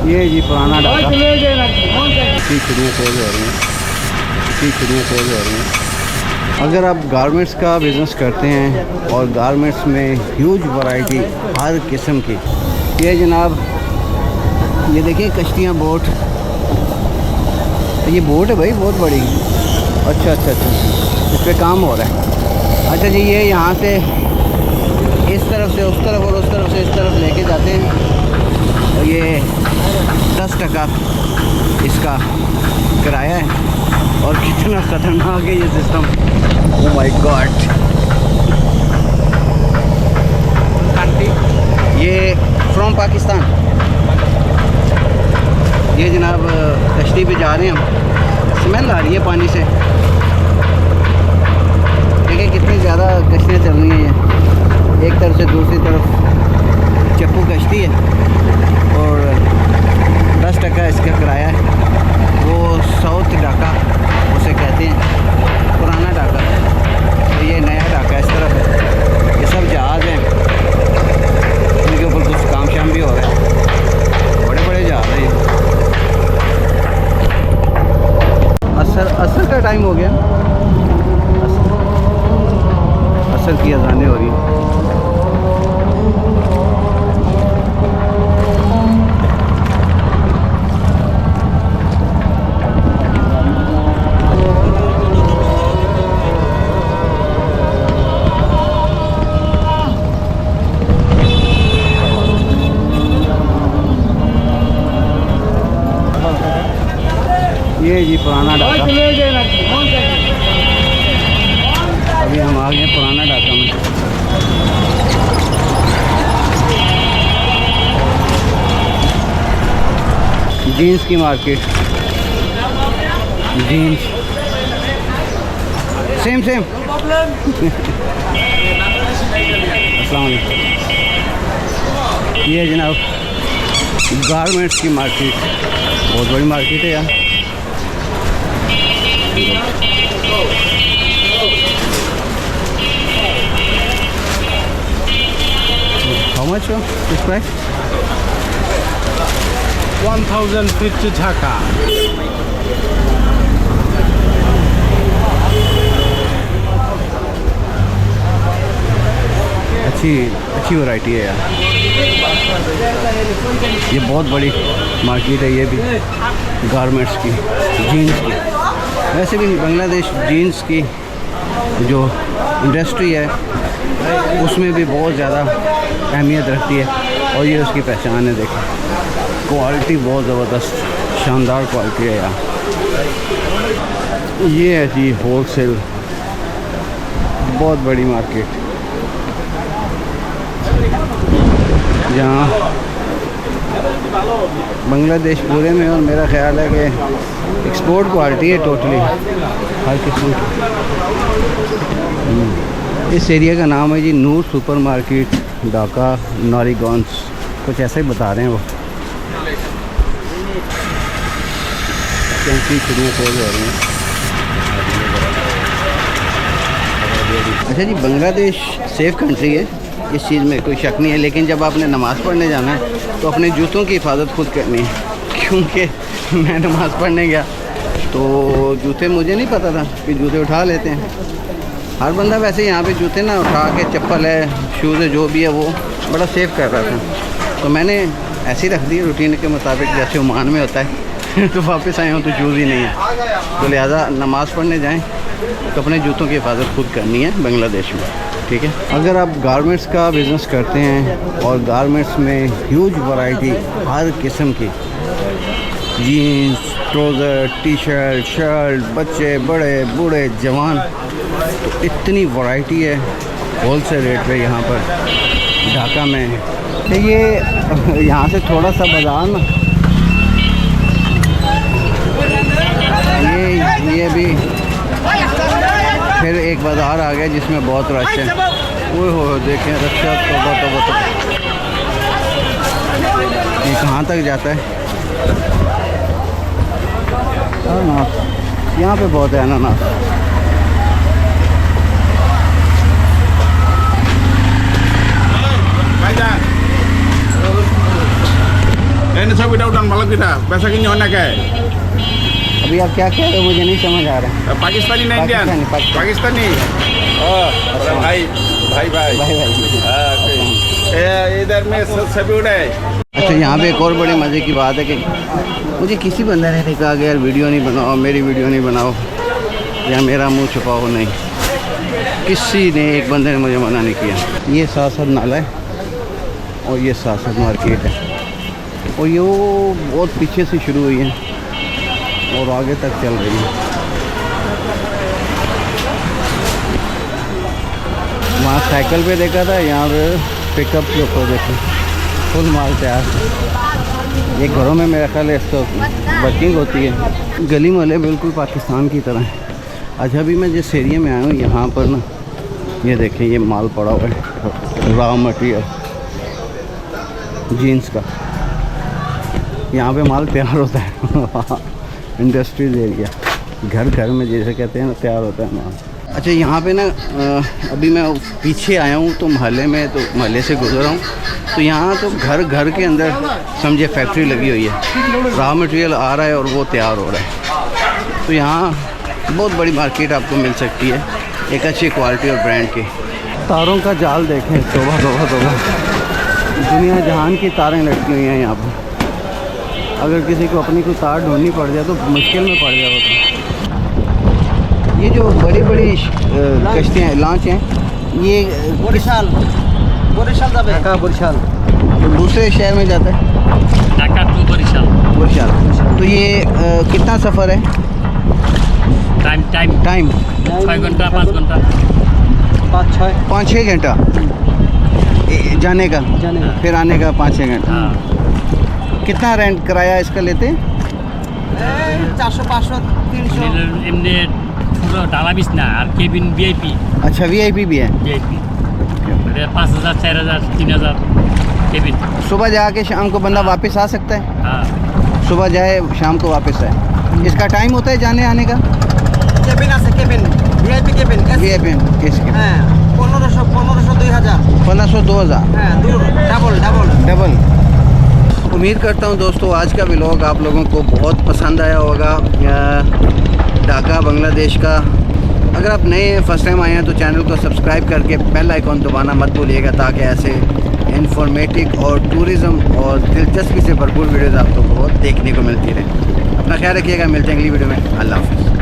ये जी पुराना ढाका की चिड़ियाँ सेल हो रही हैं, की चिड़ियाँ सेल हो रही हैं। अगर आप गारमेंट्स का बिज़नेस करते हैं और गारमेंट्स में ह्यूज वैरायटी हर किस्म की, ये जनाब ये देखिए कश्तियाँ, बोट, ये बोट है भाई बहुत बड़ी। अच्छा अच्छा अच्छा, इस पर काम हो रहा है। अच्छा जी, ये यहाँ से इस तरफ से उस तरफ और उस तरफ से इस तरफ लेके जाते हैं और ये 10 टका इसका किराया है। और कितना ख़तरनाक है ये सिस्टम, ओह माय गॉड। ये फ्रॉम पाकिस्तान, ये जनाब कश्ती पे जा रहे हैं हम। स्मेल आ रही है पानी से, देखिए कितनी ज़्यादा कश्तियाँ चल रही हैं। ये एक तरफ से दूसरी तरफ चप्पू कश्ती है और 10 टका इसका किराया है। वो साउथ ढाका उसे कहते हैं, पुराना ढाका। तो ये नया ढाका इस तरफ है। ये सब जहाज़ हैं, इनके ऊपर कुछ काम शाम भी हो रहा है, बड़े बड़े जहाज़ हैं। असर का टाइम हो गया, असर की अज़ानें हो रही हैं। ये जी पुराना ढाका, अभी हम आ गए पुराना ढाका में। जीन्स की मार्केट, जीन्स सेम सेम। अस्सलाम वालेकुम। ये जनाब गारमेंट्स की मार्केट, बहुत बड़ी मार्केट है यार। How much this price? 1050 Dhaka. अच्छी वैरायटी है यार। ये बहुत बड़ी मार्केट है, ये भी गारमेंट्स की, जीन्स की। वैसे भी बांग्लादेश जीन्स की जो इंडस्ट्री है उसमें भी बहुत ज़्यादा अहमियत रखती है और ये उसकी पहचान है। देखें क्वालिटी बहुत ज़बरदस्त, शानदार क्वालिटी है यार। ये है जी होलसेल, बहुत बड़ी मार्केट जहाँ बांग्लादेश पूरे में, और मेरा ख़्याल है कि एक्सपोर्ट क्वालिटी है टोटली हर किस्म की। इस एरिया का नाम है जी नूर सुपर मार्केट, ढाका नारीगंज, कुछ ऐसा ही बता रहे हैं वो। चिड़ियाँ सेल हो रही हैं। अच्छा जी, बांग्लादेश सेफ़ कंट्री है, इस चीज़ में कोई शक नहीं है। लेकिन जब आपने नमाज़ पढ़ने जाना है तो अपने जूतों की हिफाजत खुद करनी है। क्योंकि मैं नमाज़ पढ़ने गया तो जूते, मुझे नहीं पता था कि जूते उठा लेते हैं। हर बंदा वैसे यहाँ पे जूते ना उठा के, चप्पल है, शूज़ है, जो भी है वो बड़ा सेफ़ कर रहा था। तो मैंने ऐसे ही रख दिए रूटीन के मुताबिक, जैसे ओमान में होता है। तो वापस आए हूँ तो शूज़ ही नहीं है। तो लिहाजा नमाज़ पढ़ने जाएँ तो अपने जूतों की हिफाजत खुद करनी है बांग्लादेश में, ठीक है। अगर आप गारमेंट्स का बिज़नेस करते हैं और गारमेंट्स में ह्यूज वैरायटी हर किस्म की, jeans, trousers, T shirt, shirt, बच्चे, बड़े बूढ़े जवान, तो इतनी वैरायटी है होलसेल रेट पे यहाँ पर ढाका में। तो ये यहाँ से थोड़ा सा बाज़ार ना, ये भी फिर एक बाज़ार आ गया जिसमें बहुत रश है। वो हो देखें रक्षा, तो ये कहाँ तक जाता है? अनानास, यहाँ पे बहुत है अनानास। Ini saya udah malam kita. Bahasa kini mana kayak? अभी आप क्या कह रहे हो मुझे नहीं समझ आ रहा है। Pakistani na Indian? Pakistani. Oh, भाई भाई भाई भाई भाई इधर में सभी उड़े। अच्छा यहाँ पे एक और बड़े मज़े की बात है कि मुझे किसी बंदे ने नहीं कहा कि यार वीडियो नहीं बनाओ, मेरी वीडियो नहीं बनाओ या मेरा मुंह छुपाओ, नहीं, किसी ने एक बंदे ने मुझे मना नहीं किया। ये साथ नाला है और ये साथ मार्केट है और ये वो बहुत पीछे से शुरू हुई है और आगे तक चल रही है। वहाँ साइकिल पे देखा था, यहाँ पे पिकअप के ऊपर देखे फुल माल तैयार। ये घरों में मेरा ख्याल है इसको वर्किंग होती है। गली मोहल्ले बिल्कुल पाकिस्तान की तरह है। अच्छा अभी मैं जिस एरिया में आया हूँ यहाँ पर ना ये देखें ये माल पड़ा हुआ है, रॉ मटेरियल जीन्स का। यहाँ पे माल तैयार होता है इंडस्ट्रीज एरिया, घर घर में जैसे कहते हैं ना तैयार होता है माल। अच्छा यहाँ पे ना अभी मैं पीछे आया हूँ तो मोहल्ले में, तो मोहल्ले से गुजर रहा हूँ तो यहाँ तो घर घर के अंदर समझे फैक्ट्री लगी हुई है, रॉ मटेरियल आ रहा है और वो तैयार हो रहा है। तो यहाँ बहुत बड़ी मार्केट आपको मिल सकती है एक अच्छी क्वालिटी और ब्रांड की। तारों का जाल देखें, तोबा तोबा तोबा, दुनिया जहान की तारें लटकी हुई हैं यहाँ पर। अगर किसी को अपनी कोई तार ढूंढनी पड़ जाए तो मुश्किल में पड़ जाए होता। ये जो बड़ी बड़ी कश्तियाँ लॉन्च हैं ये बोरिशाल ढाका बुरशाल तो दूसरे शहर में जाता है ढाका टू बोरिशाल। बुरशाल। तो ये कितना सफ़र है? टाइम 6 घंटा 5 घंटा 5-6 घंटा जाने का, फिर आने का 5-6 घंटा। हाँ। कितना रेंट किराया इसका लेते हैं? 400-500 300 এমনি পুরো ডালা বিছনা আর কেবিন ভিআইপি। अच्छा वीआईपी भी है। VIP 5000 4000 3000 cabin. सुबह जाके शाम को बंदा वापस आ सकता है? हाँ सुबह जाए शाम को वापस आए। इसका टाइम होता है जाने आने का? কেবিন আছে, কেবিন ভিআইপি কেবিন वीआईपी इसके হ্যাঁ 1500 2000 1500 2000 হ্যাঁ ডাবল डबल। उम्मीद करता हूँ दोस्तों आज का व्लॉग आप लोगों को बहुत पसंद आया होगा ढाका बांग्लादेश का। अगर आप नए हैं, फर्स्ट टाइम आए हैं तो चैनल को सब्सक्राइब करके बेल आइकॉन दबाना मत भूलिएगा ताकि ऐसे इन्फॉर्मेटिव और टूरिज़्म और दिलचस्पी से भरपूर वीडियोज़ आप लोगों को देखने को मिलती रहे। अपना ख्याल रखिएगा, मिलते हैं अगली वीडियो में। अल्लाह हाफ़िज़।